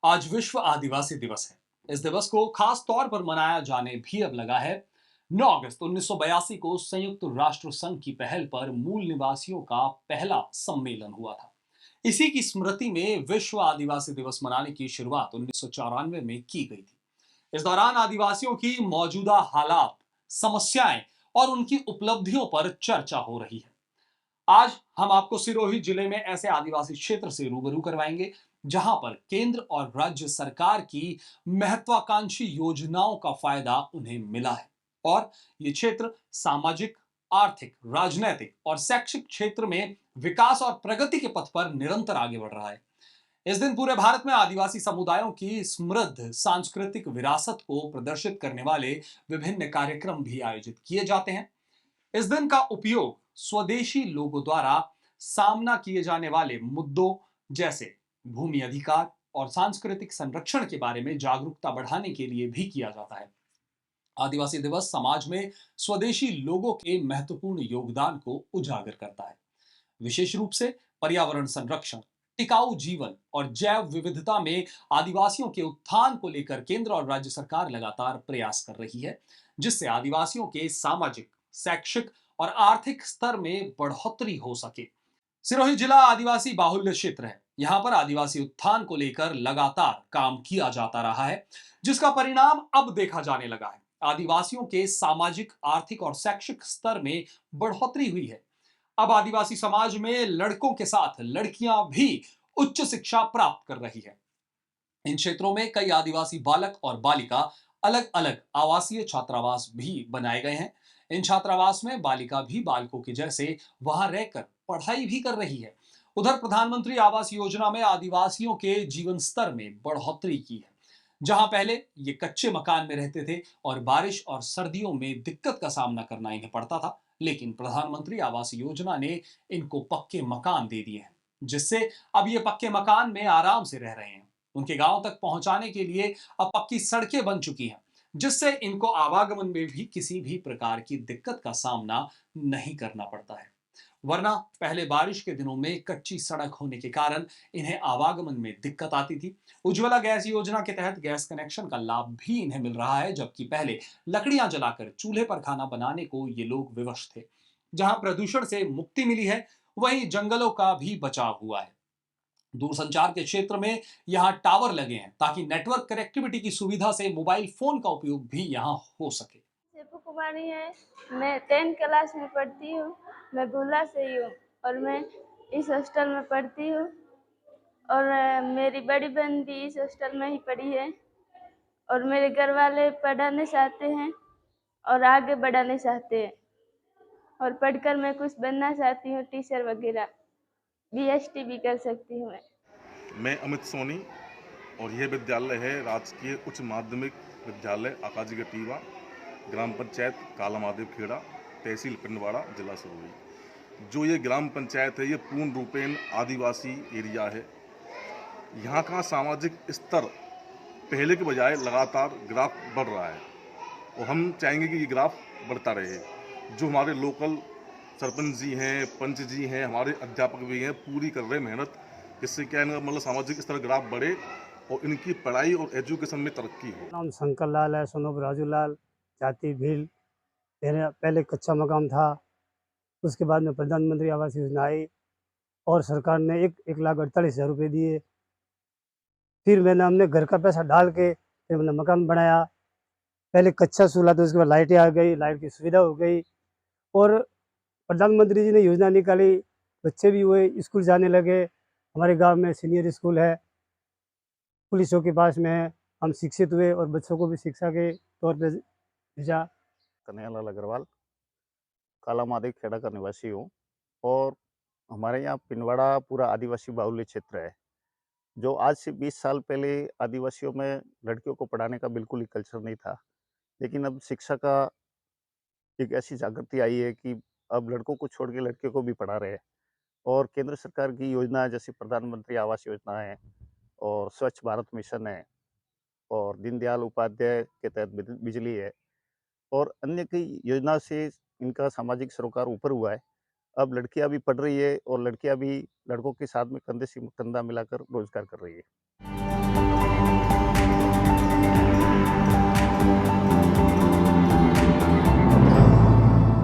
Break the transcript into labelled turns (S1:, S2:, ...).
S1: आज विश्व आदिवासी दिवस है। इस दिवस को खास तौर पर मनाया जाने भी अब लगा है। 9 अगस्त 1982 को संयुक्त राष्ट्र संघ की पहल पर मूल निवासियों का पहला सम्मेलन हुआ था। इसी की स्मृति में विश्व आदिवासी दिवस मनाने की शुरुआत 1994 में की गई थी। इस दौरान आदिवासियों की मौजूदा हालात, समस्याएं और उनकी उपलब्धियों पर चर्चा हो रही है। आज हम आपको सिरोही जिले में ऐसे आदिवासी क्षेत्र से रूबरू करवाएंगे जहां पर केंद्र और राज्य सरकार की महत्वाकांक्षी योजनाओं का फायदा उन्हें मिला है। और ये क्षेत्र सामाजिक, आर्थिक, राजनैतिक और शैक्षिक क्षेत्र में विकास और प्रगति के पथ पर निरंतर आगे बढ़ रहा है। इस दिन पूरे भारत में आदिवासी समुदायों की समृद्ध सांस्कृतिक विरासत को प्रदर्शित करने वाले विभिन्न कार्यक्रम भी आयोजित किए जाते हैं। इस दिन का उपयोग स्वदेशी लोगों द्वारा सामना किए जाने वाले मुद्दों जैसे भूमि अधिकार और सांस्कृतिक संरक्षण के बारे में जागरूकता बढ़ाने के लिए भी किया जाता है। आदिवासी दिवस समाज में स्वदेशी लोगों के महत्वपूर्ण योगदान को उजागर करता है, विशेष रूप से पर्यावरण संरक्षण, टिकाऊ जीवन और जैव विविधता में आदिवासियों के उत्थान को लेकर केंद्र और राज्य सरकार लगातार प्रयास कर रही है, जिससे आदिवासियों के सामाजिक, शैक्षिक और आर्थिक स्तर में बढ़ोतरी हो सके। सिरोही जिला आदिवासी बाहुल्य क्षेत्र है। यहाँ पर आदिवासी उत्थान को लेकर लगातार काम किया जाता रहा है, जिसका परिणाम अब देखा जाने लगा है। आदिवासियों के सामाजिक, आर्थिक और शैक्षिक स्तर में बढ़ोतरी हुई है। अब आदिवासी समाज में लड़कों के साथ लड़कियां भी उच्च शिक्षा प्राप्त कर रही है। इन क्षेत्रों में कई आदिवासी बालक और बालिका अलग अलग आवासीय छात्रावास भी बनाए गए हैं। इन छात्रावास में बालिका भी बालकों के जैसे वहां रहकर पढ़ाई भी कर रही है। उधर प्रधानमंत्री आवास योजना में आदिवासियों के जीवन स्तर में बढ़ोतरी की है। जहां पहले ये कच्चे मकान में रहते थे और बारिश और सर्दियों में दिक्कत का सामना करना इन्हें पड़ता था, लेकिन प्रधानमंत्री आवास योजना ने इनको पक्के मकान दे दिए हैं, जिससे अब ये पक्के मकान में आराम से रह रहे हैं। उनके गांव तक पहुंचाने के लिए अब पक्की सड़कें बन चुकी हैं, जिससे इनको आवागमन में भी किसी भी प्रकार की दिक्कत का सामना नहीं करना पड़ता है। वरना पहले बारिश के दिनों में कच्ची सड़क होने के कारण इन्हें आवागमन में दिक्कत आती थी। उज्ज्वला गैस योजना के तहत गैस कनेक्शन का लाभ भी इन्हें मिल रहा है, जबकि पहले लकड़ियां जलाकर चूल्हे पर खाना बनाने को ये लोग विवश थे। जहां प्रदूषण से मुक्ति मिली है, वहीं जंगलों का भी बचाव हुआ है। दूरसंचार के क्षेत्र में यहाँ टावर लगे हैं ताकि नेटवर्क कनेक्टिविटी की सुविधा से मोबाइल फोन का उपयोग भी यहाँ हो सके।
S2: शिल्पू कुमारी है। मैं 10th क्लास में पढ़ती हूँ। मैं भूला से ही हूँ और मैं इस हॉस्टल में पढ़ती हूँ। और मेरी बड़ी बहन भी इस हॉस्टल में ही पढ़ी है। और मेरे घर वाले पढ़ाने चाहते हैं और आगे बढ़ाने चाहते हैं। और पढ़कर मैं कुछ बनना चाहती हूँ, टीचर वगैरह। बीएसटी भी कर सकती हूँ
S3: मैं अमित सोनी और यह विद्यालय है राजकीय उच्च माध्यमिक विद्यालय आकाजी गटीवा, ग्राम पंचायत काला महादेव खेड़ा, तहसील पिंडवाड़ा, जिला सिरोही। जो ये ग्राम पंचायत है ये पूर्ण रूपेण आदिवासी एरिया है। यहाँ का सामाजिक स्तर पहले के बजाय लगातार ग्राफ बढ़ रहा है और हम चाहेंगे कि ये ग्राफ बढ़ता रहे। जो हमारे लोकल सरपंच जी हैं, पंच जी हैं, हमारे अध्यापक भी हैं, पूरी कर रहे हैं मेहनत, जिससे क्या है मतलब सामाजिक स्तर ग्राफ बढ़े और इनकी पढ़ाई और एजुकेशन में तरक्की हो।
S4: नाम शंकर लाल है, सोनोब राजू लाल, जाति भील। मेरा पहले कच्चा मकान था, उसके बाद में प्रधानमंत्री आवास योजना आई और सरकार ने 1,48,000 रुपये दिए। फिर हमने घर का पैसा डाल के फिर मैंने मकान बनाया। पहले कच्चा चूल्हा था, उसके बाद लाइटें आ गई, लाइट की सुविधा हो गई और प्रधानमंत्री जी ने योजना निकाली, बच्चे भी हुए, स्कूल जाने लगे। हमारे गांव में सीनियर स्कूल है, पुलिसों के पास में है। हम शिक्षित हुए और बच्चों को भी शिक्षा के तौर पे भेजा।
S5: कन्हैयालाल अग्रवाल, काला महादेव खेड़ा का निवासी हूँ और हमारे यहाँ पिंडवाड़ा पूरा आदिवासी बाहुल्य क्षेत्र है। जो आज से 20 साल पहले आदिवासियों में लड़कियों को पढ़ाने का बिल्कुल ही कल्चर नहीं था, लेकिन अब शिक्षा का एक ऐसी जागृति आई है कि अब लड़कों को छोड़ के लड़कियों को भी पढ़ा रहे हैं। और केंद्र सरकार की योजना जैसे प्रधानमंत्री आवास योजना है और स्वच्छ भारत मिशन है और दीनदयाल उपाध्याय के तहत बिजली है और अन्य कई योजना से इनका सामाजिक सरोकार ऊपर हुआ है। अब लड़कियां भी पढ़ रही है और लड़कियां भी लड़कों के साथ में कंधे से कंधा मिलाकर रोजगार कर रही है।